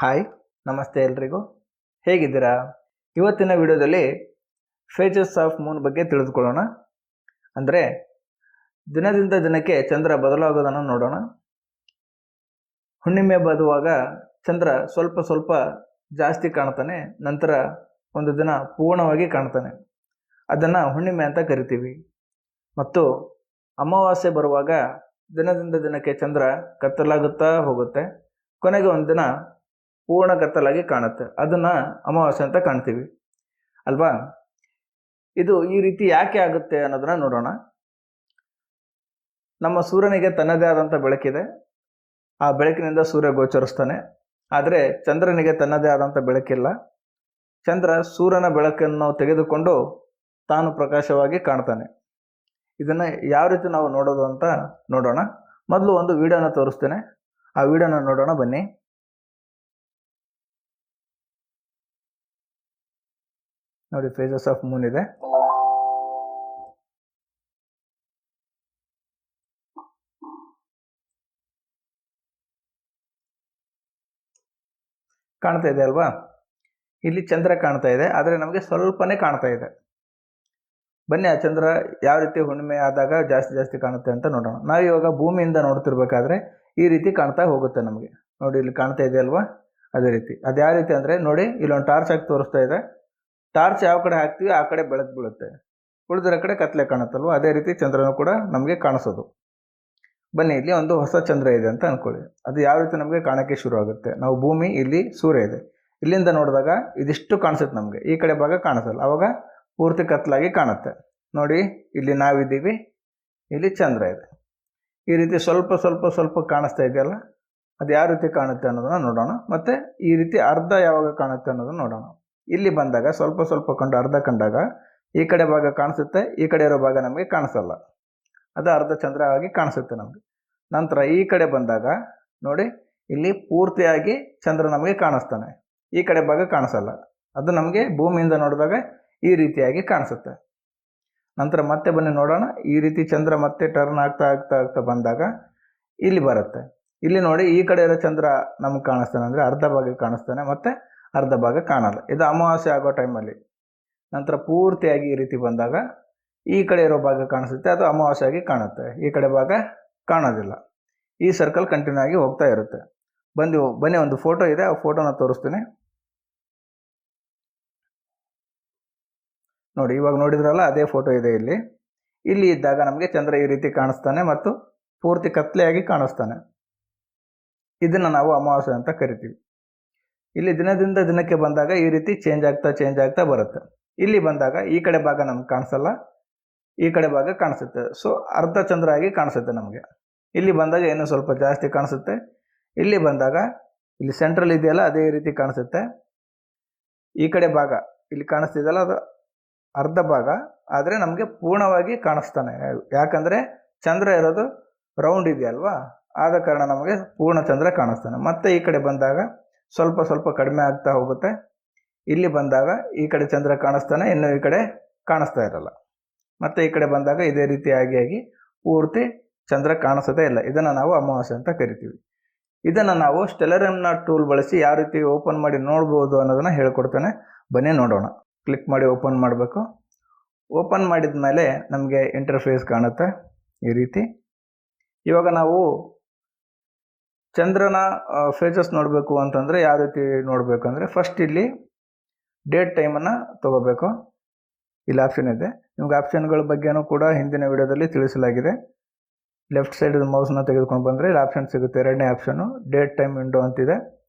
Hi, ನಮಸ್ತೆ ಎಲ್ರಿಗೂ. ಹೇಗಿದ್ದೀರಾ? ಇವತ್ತಿನ ವಿಡಿಯೋದಲ್ಲಿ ಫೇಜಸ್ ಆಫ್ ಮೂನ್ ಬಗ್ಗೆ ತಿಳಿದುಕೊಳ್ಳೋಣ. ಅಂದರೆ ದಿನದಿಂದ ದಿನಕ್ಕೆ ಚಂದ್ರ ಬದಲಾಗೋದನ್ನು ನೋಡೋಣ. ಹುಣ್ಣಿಮೆ ಬರುವಾಗ ಚಂದ್ರ ಸ್ವಲ್ಪ ಸ್ವಲ್ಪ ಜಾಸ್ತಿ ಕಾಣ್ತಾನೆ, ನಂತರ ಒಂದು ದಿನ ಪೂರ್ಣವಾಗಿ ಕಾಣ್ತಾನೆ. ಅದನ್ನು ಹುಣ್ಣಿಮೆ ಅಂತ ಕರಿತೀವಿ. ಮತ್ತು ಅಮಾವಾಸ್ಯೆ ಬರುವಾಗ ದಿನದಿಂದ ದಿನಕ್ಕೆ ಚಂದ್ರ ಕತ್ತಲಾಗುತ್ತಾ ಹೋಗುತ್ತೆ, ಕೊನೆಗೆ ಒಂದು ದಿನ ಪೂರ್ಣ ಕತ್ತಲಾಗಿ ಕಾಣುತ್ತೆ. ಅದನ್ನು ಅಮಾವಾಸ್ಯೆ ಅಂತ ಕಾಣ್ತೀವಿ ಅಲ್ವಾ? ಇದು ಈ ರೀತಿ ಯಾಕೆ ಆಗುತ್ತೆ ಅನ್ನೋದನ್ನ ನೋಡೋಣ. ನಮ್ಮ ಸೂರ್ಯನಿಗೆ ತನ್ನದೇ ಆದಂಥ ಬೆಳಕಿದೆ. ಆ ಬೆಳಕಿನಿಂದ ಸೂರ್ಯ ಗೋಚರಿಸ್ತಾನೆ. ಆದರೆ ಚಂದ್ರನಿಗೆ ತನ್ನದೇ ಆದಂಥ ಬೆಳಕಿಲ್ಲ. ಚಂದ್ರ ಸೂರ್ಯನ ಬೆಳಕನ್ನು ತೆಗೆದುಕೊಂಡು ತಾನು ಪ್ರಕಾಶವಾಗಿ ಕಾಣ್ತಾನೆ. ಇದನ್ನು ಯಾವ ರೀತಿ ನಾವು ನೋಡೋದು ಅಂತ ನೋಡೋಣ. ಮೊದಲು ಒಂದು ವಿಡಿಯೋನ ತೋರಿಸ್ತೇನೆ. ಆ ವಿಡಿಯೋನ ನೋಡೋಣ ಬನ್ನಿ. ನೋಡಿ, ಫೇಜಸ್ ಆಫ್ ಮೂನ್ ಇದೆ. ಕಾಣ್ತಾ ಇದೆ ಅಲ್ವಾ? ಇಲ್ಲಿ ಚಂದ್ರ ಕಾಣ್ತಾ ಇದೆ, ಆದರೆ ನಮಗೆ ಸ್ವಲ್ಪನೇ ಕಾಣ್ತಾ ಇದೆ. ಬನ್ನಿ, ಆ ಚಂದ್ರ ಯಾವ ರೀತಿ ಹುಣ್ಣಿಮೆ ಆದಾಗ ಜಾಸ್ತಿ ಜಾಸ್ತಿ ಕಾಣುತ್ತೆ ಅಂತ ನೋಡೋಣ. ನಾವು ಇವಾಗ ಭೂಮಿಯಿಂದ ನೋಡ್ತಿರ್ಬೇಕಾದ್ರೆ ಈ ರೀತಿ ಕಾಣ್ತಾ ಹೋಗುತ್ತೆ ನಮಗೆ. ನೋಡಿ, ಇಲ್ಲಿ ಕಾಣ್ತಾ ಇದೆ ಅಲ್ವಾ? ಅದೇ ರೀತಿ. ಅದು ಯಾವ ರೀತಿ ಅಂದರೆ, ನೋಡಿ, ಇಲ್ಲೊಂದು ಟಾರ್ಚ್ ಹಾಕಿ ತೋರಿಸ್ತಾ ಇದೆ. ಟಾರ್ಚ್ ಯಾವ ಕಡೆ ಹಾಕ್ತೀವಿ ಆ ಕಡೆ ಬೆಳಕು ಬೀಳುತ್ತೆ, ಉಳಿದಿರೋ ಕಡೆ ಕತ್ಲೆ ಕಾಣುತ್ತಲ್ವ? ಅದೇ ರೀತಿ ಚಂದ್ರನೂ ಕೂಡ ನಮಗೆ ಕಾಣಿಸೋದು. ಬನ್ನಿ, ಇಲ್ಲಿ ಒಂದು ಹೊಸ ಚಂದ್ರ ಇದೆ ಅಂತ ಅಂದ್ಕೊಳ್ಳಿ. ಅದು ಯಾವ ರೀತಿ ನಮಗೆ ಕಾಣೋಕ್ಕೆ ಶುರು ಆಗುತ್ತೆ. ನಾವು ಭೂಮಿ, ಇಲ್ಲಿ ಸೂರ್ಯ ಇದೆ. ಇಲ್ಲಿಂದ ನೋಡಿದಾಗ ಇದಿಷ್ಟು ಕಾಣಿಸುತ್ತೆ ನಮಗೆ, ಈ ಕಡೆ ಭಾಗ ಕಾಣಿಸಲ್ಲ. ಆವಾಗ ಪೂರ್ತಿ ಕತ್ತಲಾಗಿ ಕಾಣುತ್ತೆ. ನೋಡಿ, ಇಲ್ಲಿ ನಾವಿದ್ದೀವಿ, ಇಲ್ಲಿ ಚಂದ್ರ ಇದೆ. ಈ ರೀತಿ ಸ್ವಲ್ಪ ಸ್ವಲ್ಪ ಸ್ವಲ್ಪ ಕಾಣಿಸ್ತಾ ಇದೆಯಲ್ಲ, ಅದು ಯಾವ ರೀತಿ ಕಾಣುತ್ತೆ ಅನ್ನೋದನ್ನು ನೋಡೋಣ. ಮತ್ತು ಈ ರೀತಿ ಅರ್ಧ ಯಾವಾಗ ಕಾಣುತ್ತೆ ಅನ್ನೋದನ್ನು ನೋಡೋಣ. ಇಲ್ಲಿ ಬಂದಾಗ ಸ್ವಲ್ಪ ಸ್ವಲ್ಪ ಕಂಡು ಅರ್ಧ ಕಂಡಾಗ ಈ ಕಡೆ ಭಾಗ ಕಾಣಿಸುತ್ತೆ, ಈ ಕಡೆ ಇರೋ ಭಾಗ ನಮಗೆ ಕಾಣಿಸಲ್ಲ. ಅದು ಅರ್ಧ ಚಂದ್ರ ಆಗಿ ಕಾಣಿಸುತ್ತೆ ನಮಗೆ. ನಂತರ ಈ ಕಡೆ ಬಂದಾಗ ನೋಡಿ, ಇಲ್ಲಿ ಪೂರ್ತಿಯಾಗಿ ಚಂದ್ರ ನಮಗೆ ಕಾಣಿಸ್ತಾನೆ, ಈ ಕಡೆ ಭಾಗ ಕಾಣಿಸಲ್ಲ. ಅದು ನಮಗೆ ಭೂಮಿಯಿಂದ ನೋಡಿದಾಗ ಈ ರೀತಿಯಾಗಿ ಕಾಣಿಸುತ್ತೆ. ನಂತರ ಮತ್ತೆ ಬನ್ನಿ ನೋಡೋಣ. ಈ ರೀತಿ ಚಂದ್ರ ಮತ್ತೆ ಟರ್ನ್ ಆಗ್ತಾ ಆಗ್ತಾ ಆಗ್ತಾ ಬಂದಾಗ ಇಲ್ಲಿ ಬರುತ್ತೆ. ಇಲ್ಲಿ ನೋಡಿ, ಈ ಕಡೆ ಇರೋ ಚಂದ್ರ ನಮಗೆ ಕಾಣಿಸ್ತಾನೆ, ಅಂದರೆ ಅರ್ಧ ಭಾಗ ಕಾಣಿಸ್ತಾನೆ, ಮತ್ತು ಅರ್ಧ ಭಾಗ ಕಾಣಲ್ಲ. ಇದು ಅಮಾವಾಸ್ಯೆ ಆಗೋ ಟೈಮಲ್ಲಿ. ನಂತರ ಪೂರ್ತಿಯಾಗಿ ಈ ರೀತಿ ಬಂದಾಗ ಈ ಕಡೆ ಇರೋ ಭಾಗ ಕಾಣಿಸುತ್ತೆ, ಅದು ಅಮಾವಾಸ್ಯೆ ಆಗಿ ಕಾಣುತ್ತೆ, ಈ ಕಡೆ ಭಾಗ ಕಾಣೋದಿಲ್ಲ. ಈ ಸರ್ಕಲ್ ಕಂಟಿನ್ಯೂ ಆಗಿ ಹೋಗ್ತಾ ಇರುತ್ತೆ. ಬನ್ನಿ, ಒಂದು ಫೋಟೋ ಇದೆ, ಆ ಫೋಟೋನ ತೋರಿಸ್ತೀನಿ. ನೋಡಿ, ಇವಾಗ ನೋಡಿದ್ರಲ್ಲ, ಅದೇ ಫೋಟೋ ಇದೆ ಇಲ್ಲಿ. ಇಲ್ಲಿ ಇದ್ದಾಗ ನಮಗೆ ಚಂದ್ರ ಈ ರೀತಿ ಕಾಣಿಸ್ತಾನೆ ಮತ್ತು ಪೂರ್ತಿ ಕತ್ಲೆಯಾಗಿ ಕಾಣಿಸ್ತಾನೆ. ಇದನ್ನು ನಾವು ಅಮಾವಾಸ್ಯೆ ಅಂತ ಕರಿತೀವಿ. ಇಲ್ಲಿ ದಿನದಿಂದ ದಿನಕ್ಕೆ ಬಂದಾಗ ಈ ರೀತಿ ಚೇಂಜ್ ಆಗ್ತಾ ಬರುತ್ತೆ. ಇಲ್ಲಿ ಬಂದಾಗ ಈ ಕಡೆ ಭಾಗ ನಮ್ಗೆ ಕಾಣಿಸಲ್ಲ, ಈ ಕಡೆ ಭಾಗ ಕಾಣಿಸುತ್ತೆ. ಸೊ ಅರ್ಧ ಚಂದ್ರ ಆಗಿ ಕಾಣಿಸುತ್ತೆ ನಮಗೆ. ಇಲ್ಲಿ ಬಂದಾಗ ಇನ್ನೂ ಸ್ವಲ್ಪ ಜಾಸ್ತಿ ಕಾಣಿಸುತ್ತೆ. ಇಲ್ಲಿ ಬಂದಾಗ ಇಲ್ಲಿ ಸೆಂಟ್ರಲ್ ಇದೆಯಲ್ಲ, ಅದೇ ರೀತಿ ಕಾಣಿಸುತ್ತೆ. ಈ ಕಡೆ ಭಾಗ ಇಲ್ಲಿ ಕಾಣಿಸ್ತಿದೆಯಲ್ಲ, ಅದು ಅರ್ಧ ಭಾಗ, ಆದರೆ ನಮಗೆ ಪೂರ್ಣವಾಗಿ ಕಾಣಿಸ್ತಾನೆ. ಯಾಕಂದರೆ ಚಂದ್ರ ಇರೋದು ರೌಂಡ್ ಇದೆಯಲ್ವಾ, ಆದ ಕಾರಣ ನಮಗೆ ಪೂರ್ಣ ಚಂದ್ರ ಕಾಣಿಸ್ತಾನೆ. ಮತ್ತು ಈ ಕಡೆ ಬಂದಾಗ ಸ್ವಲ್ಪ ಸ್ವಲ್ಪ ಕಡಿಮೆ ಆಗ್ತಾ ಹೋಗುತ್ತೆ. ಇಲ್ಲಿ ಬಂದಾಗ ಈ ಕಡೆ ಚಂದ್ರ ಕಾಣಿಸ್ತಾನೆ, ಇನ್ನು ಈ ಕಡೆ ಕಾಣಿಸ್ತಾ ಇರಲ್ಲ. ಮತ್ತು ಈ ಕಡೆ ಬಂದಾಗ ಇದೇ ರೀತಿಯಾಗಿ ಪೂರ್ತಿ ಚಂದ್ರ ಕಾಣಿಸೋದೇ ಇಲ್ಲ. ಇದನ್ನು ನಾವು ಅಮಾವಾಸ್ಯೆ ಅಂತ ಕರಿತೀವಿ. ಇದನ್ನು ನಾವು ಸ್ಟೆಲ್ಲರಿಯಂನ ಟೂಲ್ ಬಳಸಿ ಯಾವ ರೀತಿ ಓಪನ್ ಮಾಡಿ ನೋಡ್ಬೋದು ಅನ್ನೋದನ್ನು ಹೇಳ್ಕೊಡ್ತೇನೆ. ಬನ್ನಿ ನೋಡೋಣ. ಕ್ಲಿಕ್ ಮಾಡಿ ಓಪನ್ ಮಾಡಬೇಕು. ಓಪನ್ ಮಾಡಿದ ಮೇಲೆ ನಮಗೆ ಇಂಟರ್ಫೇಸ್ ಕಾಣುತ್ತೆ ಈ ರೀತಿ. ಇವಾಗ ನಾವು ಚಂದ್ರನ ಫೇಜಸ್ ನೋಡಬೇಕು ಅಂತಂದರೆ ಯಾವ ರೀತಿ ನೋಡಬೇಕು ಅಂದರೆ, ಫಸ್ಟ್ ಇಲ್ಲಿ ಡೇಟ್ ಟೈಮನ್ನು ತೊಗೋಬೇಕು. ಇಲ್ಲಿ ಆಪ್ಷನ್ ಇದೆ. ನಿಮ್ಗೆ ಆಪ್ಷನ್ಗಳ ಬಗ್ಗೆನೂ ಕೂಡ ಹಿಂದಿನ ವಿಡಿಯೋದಲ್ಲಿ ತಿಳಿಸಲಾಗಿದೆ. ಲೆಫ್ಟ್ ಸೈಡ್ ಮೌಸ್ನ ತೆಗೆದುಕೊಂಡು ಬಂದರೆ ಇಲ್ಲಿ ಆಪ್ಷನ್ ಸಿಗುತ್ತೆ. ಎರಡನೇ ಆಪ್ಷನ್ನು ಡೇಟ್ ಟೈಮ್ ವಿಂಡೋ ಅಂತಿದೆ,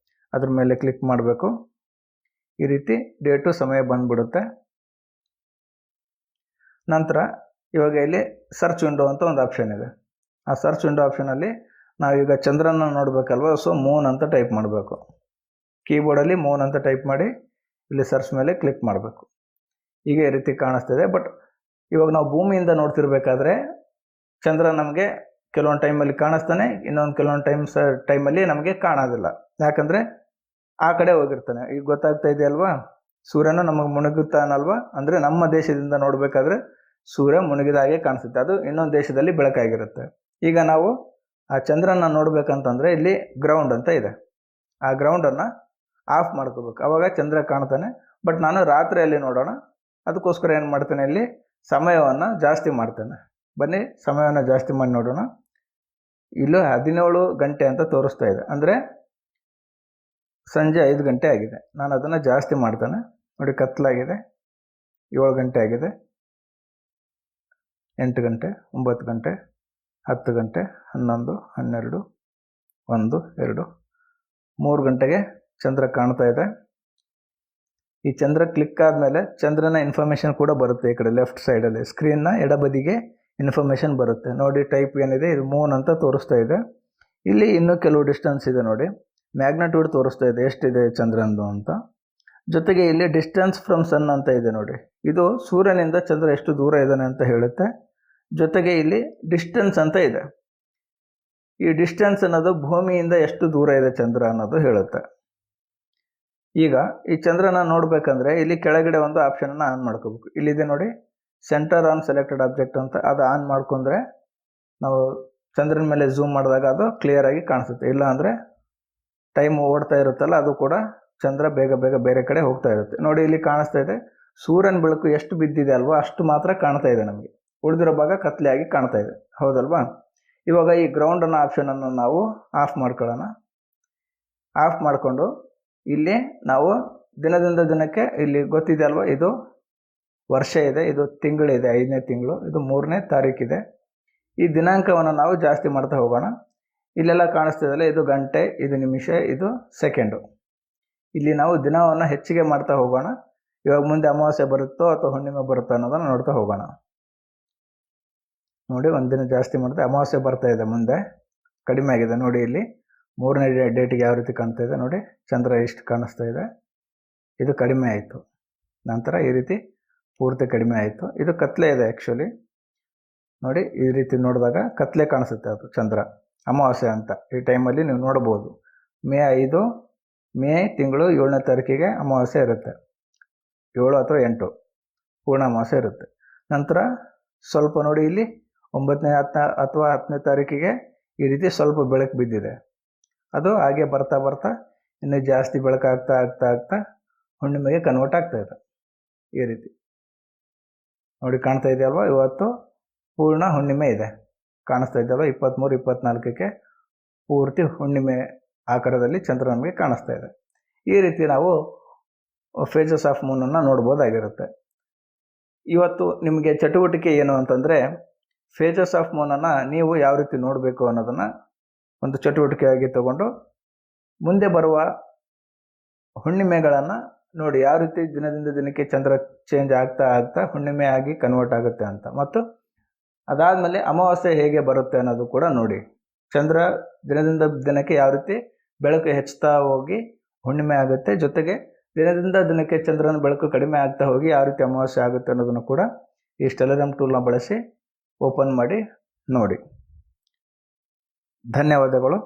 ಅದ್ರ ಮೇಲೆ ಕ್ಲಿಕ್ ಮಾಡಬೇಕು. ಈ ರೀತಿ ಡೇಟು ಸಮಯ ಬಂದ್ಬಿಡುತ್ತೆ. ನಂತರ ಇವಾಗ ಇಲ್ಲಿ ಸರ್ಚ್ ವಿಂಡೋ ಅಂತ ಒಂದು ಆಪ್ಷನ್ ಇದೆ. ಆ ಸರ್ಚ್ ವಿಂಡೋ ಆಪ್ಷನಲ್ಲಿ ನಾವೀಗ ಚಂದ್ರನ ನೋಡಬೇಕಲ್ವ, ಸೊ ಮೂನ್ ಅಂತ ಟೈಪ್ ಮಾಡಬೇಕು. ಕೀಬೋರ್ಡಲ್ಲಿ ಮೂನ್ ಅಂತ ಟೈಪ್ ಮಾಡಿ ಇಲ್ಲಿ ಸರ್ಚ್ ಮೇಲೆ ಕ್ಲಿಕ್ ಮಾಡಬೇಕು. ಈಗ ಈ ರೀತಿ ಕಾಣಿಸ್ತಿದೆ. ಬಟ್ ಇವಾಗ ನಾವು ಭೂಮಿಯಿಂದ ನೋಡ್ತಿರ್ಬೇಕಾದ್ರೆ ಚಂದ್ರ ನಮಗೆ ಕೆಲವೊಂದು ಟೈಮಲ್ಲಿ ಕಾಣಿಸ್ತಾನೆ, ಇನ್ನೊಂದು ಕೆಲವೊಂದು ಟೈಮಲ್ಲಿ ನಮಗೆ ಕಾಣೋದಿಲ್ಲ. ಯಾಕಂದರೆ ಆ ಕಡೆ ಹೋಗಿರ್ತಾನೆ. ಈಗ ಗೊತ್ತಾಗ್ತಾ ಇದೆಯಲ್ವಾ, ಸೂರ್ಯನು ನಮಗೆ ಮುಳುಗುತ್ತಾನಲ್ವ. ಅಂದರೆ ನಮ್ಮ ದೇಶದಿಂದ ನೋಡಬೇಕಾದ್ರೆ ಸೂರ್ಯ ಮುಳುಗಿದ ಹಾಗೆ ಕಾಣಿಸುತ್ತೆ, ಅದು ಇನ್ನೊಂದು ದೇಶದಲ್ಲಿ ಬೆಳಕಾಗಿರುತ್ತೆ. ಈಗ ನಾವು ಆ ಚಂದ್ರನ ನೋಡಬೇಕಂತಂದರೆ ಇಲ್ಲಿ ಗ್ರೌಂಡ್ ಅಂತ ಇದೆ. ಆ ಗ್ರೌಂಡನ್ನು ಆಫ್ ಮಾಡ್ಕೋಬೇಕು, ಆವಾಗ ಚಂದ್ರ ಕಾಣ್ತಾನೆ. ಬಟ್ ನಾನು ರಾತ್ರಿಯಲ್ಲಿ ನೋಡೋಣ, ಅದಕ್ಕೋಸ್ಕರ ಏನು ಮಾಡ್ತೇನೆ, ಇಲ್ಲಿ ಸಮಯವನ್ನು ಜಾಸ್ತಿ ಮಾಡ್ತೇನೆ. ಬನ್ನಿ ಸಮಯವನ್ನು ಜಾಸ್ತಿ ಮಾಡಿ ನೋಡೋಣ. ಇಲ್ಲೂ 17 ಗಂಟೆ ಅಂತ ತೋರಿಸ್ತಾ ಇದೆ, ಅಂದರೆ ಸಂಜೆ 5 ಗಂಟೆ ಆಗಿದೆ. ನಾನು ಅದನ್ನು ಜಾಸ್ತಿ ಮಾಡ್ತೇನೆ. ನೋಡಿ, ಕತ್ತಲಾಗಿದೆ, 7 ಗಂಟೆ ಆಗಿದೆ, 8 ಗಂಟೆ, 9 ಗಂಟೆ, 10 ಗಂಟೆ, 11, 12, 1, 2, 3 ಗಂಟೆಗೆ ಚಂದ್ರ ಕಾಣ್ತಾ ಇದೆ. ಈ ಚಂದ್ರ ಕ್ಲಿಕ್ ಆದಮೇಲೆ ಚಂದ್ರನ ಇನ್ಫಾರ್ಮೇಷನ್ ಕೂಡ ಬರುತ್ತೆ. ಈ ಕಡೆ ಲೆಫ್ಟ್ ಸೈಡಲ್ಲಿ ಸ್ಕ್ರೀನ್ನ ಎಡಬದಿಗೆ ಇನ್ಫಾರ್ಮೇಷನ್ ಬರುತ್ತೆ. ನೋಡಿ, ಟೈಪ್ ಏನಿದೆ, ಇದು ಮೂನ್ ಅಂತ ತೋರಿಸ್ತಾ ಇದೆ. ಇಲ್ಲಿ ಇನ್ನೂ ಕೆಲವು ಡಿಸ್ಟೆನ್ಸ್ ಇದೆ. ನೋಡಿ, ಮ್ಯಾಗ್ನಿಟ್ಯೂಡ್ ತೋರಿಸ್ತಾ ಇದೆ ಎಷ್ಟಿದೆ ಚಂದ್ರಂದು ಅಂತ. ಜೊತೆಗೆ ಇಲ್ಲಿ ಡಿಸ್ಟೆನ್ಸ್ ಫ್ರಮ್ ಸನ್ ಅಂತ ಇದೆ. ನೋಡಿ, ಇದು ಸೂರ್ಯನಿಂದ ಚಂದ್ರ ಎಷ್ಟು ದೂರ ಇದ್ದಾನೆ ಅಂತ ಹೇಳುತ್ತೆ. ಜೊತೆಗೆ ಇಲ್ಲಿ ಡಿಸ್ಟೆನ್ಸ್ ಅಂತ ಇದೆ. ಈ ಡಿಸ್ಟೆನ್ಸ್ ಅನ್ನೋದು ಭೂಮಿಯಿಂದ ಎಷ್ಟು ದೂರ ಇದೆ ಚಂದ್ರ ಅನ್ನೋದು ಹೇಳುತ್ತೆ. ಈಗ ಈ ಚಂದ್ರನ ನೋಡಬೇಕಂದ್ರೆ ಇಲ್ಲಿ ಕೆಳಗಡೆ ಒಂದು ಆಪ್ಷನನ್ನು ಆನ್ ಮಾಡ್ಕೋಬೇಕು. ಇಲ್ಲಿದೆ ನೋಡಿ, ಸೆಂಟರ್ ಆನ್ ಸೆಲೆಕ್ಟೆಡ್ ಆಬ್ಜೆಕ್ಟ್ ಅಂತ. ಅದು ಆನ್ ಮಾಡ್ಕೊಂಡ್ರೆ ನಾವು ಚಂದ್ರನ ಮೇಲೆ ಝೂಮ್ ಮಾಡಿದಾಗ ಅದು ಕ್ಲಿಯರಾಗಿ ಕಾಣಿಸುತ್ತೆ. ಇಲ್ಲ ಅಂದರೆ ಟೈಮ್ ಓಡ್ತಾ ಇರುತ್ತಲ್ಲ, ಅದು ಕೂಡ ಚಂದ್ರ ಬೇಗ ಬೇಗ ಬೇರೆ ಕಡೆ ಹೋಗ್ತಾ ಇರುತ್ತೆ. ನೋಡಿ, ಇಲ್ಲಿ ಕಾಣಿಸ್ತಾ ಇದೆ, ಸೂರ್ಯನ ಬೆಳಕು ಎಷ್ಟು ಬಿದ್ದಿದೆ ಅಲ್ವಾ, ಅಷ್ಟು ಮಾತ್ರ ಕಾಣ್ತಾ ಇದೆ ನಮಗೆ. ಉಳಿದಿರೋ ಭಾಗ ಕತ್ಲೆಯಾಗಿ ಕಾಣ್ತಾ ಇದೆ, ಹೌದಲ್ವಾ? ಇವಾಗ ಈ ಗ್ರೌಂಡ್ ಅನ್ನೋ ಆಪ್ಷನನ್ನು ನಾವು ಆಫ್ ಮಾಡ್ಕೊಳ್ಳೋಣ. ಆಫ್ ಮಾಡಿಕೊಂಡು ಇಲ್ಲಿ ನಾವು ದಿನದಿಂದ ದಿನಕ್ಕೆ, ಇಲ್ಲಿ ಗೊತ್ತಿದೆ ಅಲ್ವಾ, ಇದು ವರ್ಷ ಇದೆ, ಇದು ತಿಂಗಳಿದೆ, 5ನೇ ತಿಂಗಳು, ಇದು 3ನೇ ತಾರೀಕಿದೆ. ಈ ದಿನಾಂಕವನ್ನು ನಾವು ಜಾಸ್ತಿ ಮಾಡ್ತಾ ಹೋಗೋಣ. ಇಲ್ಲೆಲ್ಲ ಕಾಣಿಸ್ತಿದೆಯಲ್ಲ, ಇದು ಗಂಟೆ, ಇದು ನಿಮಿಷ, ಇದು ಸೆಕೆಂಡು. ಇಲ್ಲಿ ನಾವು ದಿನವನ್ನು ಹೆಚ್ಚಿಗೆ ಮಾಡ್ತಾ ಹೋಗೋಣ. ಇವಾಗ ಮುಂದೆ ಅಮಾವಾಸ್ಯೆ ಬರುತ್ತೋ ಅಥವಾ ಹುಣ್ಣಿಮೆ ಬರುತ್ತೋ ಅನ್ನೋದನ್ನು ನೋಡ್ತಾ ಹೋಗೋಣ. ನೋಡಿ, ಒಂದಿನ ಜಾಸ್ತಿ ಮಾಡಿದೆ, ಅಮಾವಾಸ್ಯೆ ಬರ್ತಾ ಇದೆ, ಮುಂದೆ ಕಡಿಮೆ ಆಗಿದೆ. ನೋಡಿ, ಇಲ್ಲಿ 3ನೇ ಡೇಟಿಗೆ ಯಾವ ರೀತಿ ಕಾಣ್ತಾ ಇದೆ. ನೋಡಿ, ಚಂದ್ರ ಇಷ್ಟು ಕಾಣಿಸ್ತಾ ಇದೆ, ಇದು ಕಡಿಮೆ ಆಯಿತು. ನಂತರ ಈ ರೀತಿ ಪೂರ್ತಿ ಕಡಿಮೆ ಆಯಿತು. ಇದು ಕತ್ಲೆ ಇದೆ ಆ್ಯಕ್ಚುಲಿ. ನೋಡಿ, ಈ ರೀತಿ ನೋಡಿದಾಗ ಕತ್ಲೆ ಕಾಣಿಸುತ್ತೆ, ಅದು ಚಂದ್ರ ಅಮಾವಾಸ್ಯೆ ಅಂತ. ಈ ಟೈಮಲ್ಲಿ ನೀವು ನೋಡ್ಬೋದು. ಮೇ ತಿಂಗಳು 7ನೇ ತಾರೀಕಿಗೆ ಅಮಾವಾಸ್ಯೆ ಇರುತ್ತೆ. 7 ಅಥವಾ 8 ಪೂರ್ಣ ಅಮಾವಾಸ್ಯೆ ಇರುತ್ತೆ. ನಂತರ ಸ್ವಲ್ಪ ನೋಡಿ, ಇಲ್ಲಿ 9ನೇ ಅಥವಾ 10ನೇ ತಾರೀಕಿಗೆ ಈ ರೀತಿ ಸ್ವಲ್ಪ ಬೆಳಕು ಬಿದ್ದಿದೆ. ಅದು ಹಾಗೆ ಬರ್ತಾ ಬರ್ತಾ ಇನ್ನೂ ಜಾಸ್ತಿ ಬೆಳಕಾಗ್ತಾ ಆಗ್ತಾ ಆಗ್ತಾ ಹುಣ್ಣಿಮೆಗೆ ಕನ್ವರ್ಟ್ ಆಗ್ತಾ ಇದೆ. ಈ ರೀತಿ ನೋಡಿ, ಕಾಣ್ತಾ ಇದೆಯಲ್ವ, ಇವತ್ತು ಪೂರ್ಣ ಹುಣ್ಣಿಮೆ ಇದೆ, ಕಾಣಿಸ್ತಾ ಇದೆಯಲ್ವ. 23, 24ಕ್ಕೆ ಪೂರ್ತಿ ಹುಣ್ಣಿಮೆ ಆಕಾರದಲ್ಲಿ ಚಂದ್ರ ನಮಗೆ ಕಾಣಿಸ್ತಾ ಇದೆ. ಈ ರೀತಿ ನಾವು ಫೇಜಸ್ ಆಫ್ ಮೂನನ್ನು ನೋಡ್ಬೋದಾಗಿರುತ್ತೆ. ಇವತ್ತು ನಿಮಗೆ ಚಟುವಟಿಕೆ ಏನು ಅಂತಂದರೆ, ಫೇಜಸ್ ಆಫ್ ಮೂನನ್ನು ನೀವು ಯಾವ ರೀತಿ ನೋಡಬೇಕು ಅನ್ನೋದನ್ನು ಒಂದು ಚಟುವಟಿಕೆಯಾಗಿ ತಗೊಂಡು ಮುಂದೆ ಬರುವ ಹುಣ್ಣಿಮೆಗಳನ್ನು ನೋಡಿ, ಯಾವ ರೀತಿ ದಿನದಿಂದ ದಿನಕ್ಕೆ ಚಂದ್ರ ಚೇಂಜ್ ಆಗ್ತಾ ಆಗ್ತಾ ಹುಣ್ಣಿಮೆ ಆಗಿ ಕನ್ವರ್ಟ್ ಆಗುತ್ತೆ ಅಂತ. ಮತ್ತು ಅದಾದಮೇಲೆ ಅಮಾವಾಸ್ಯೆ ಹೇಗೆ ಬರುತ್ತೆ ಅನ್ನೋದು ಕೂಡ ನೋಡಿ. ಚಂದ್ರ ದಿನದಿಂದ ದಿನಕ್ಕೆ ಯಾವ ರೀತಿ ಬೆಳಕು ಹೆಚ್ಚುತ್ತಾ ಹೋಗಿ ಹುಣ್ಣಿಮೆ ಆಗುತ್ತೆ, ಜೊತೆಗೆ ದಿನದಿಂದ ದಿನಕ್ಕೆ ಚಂದ್ರನ ಬೆಳಕು ಕಡಿಮೆ ಆಗ್ತಾ ಹೋಗಿ ಯಾವ ರೀತಿ ಅಮಾವಾಸ್ಯೆ ಆಗುತ್ತೆ ಅನ್ನೋದನ್ನು ಕೂಡ ಈ ಸ್ಟೆಲರಿಯಂ ಟೂಲ್ನ ಬಳಸಿ ಓಪನ್ ಮಾಡಿ ನೋಡಿ. ಧನ್ಯವಾದಗಳು.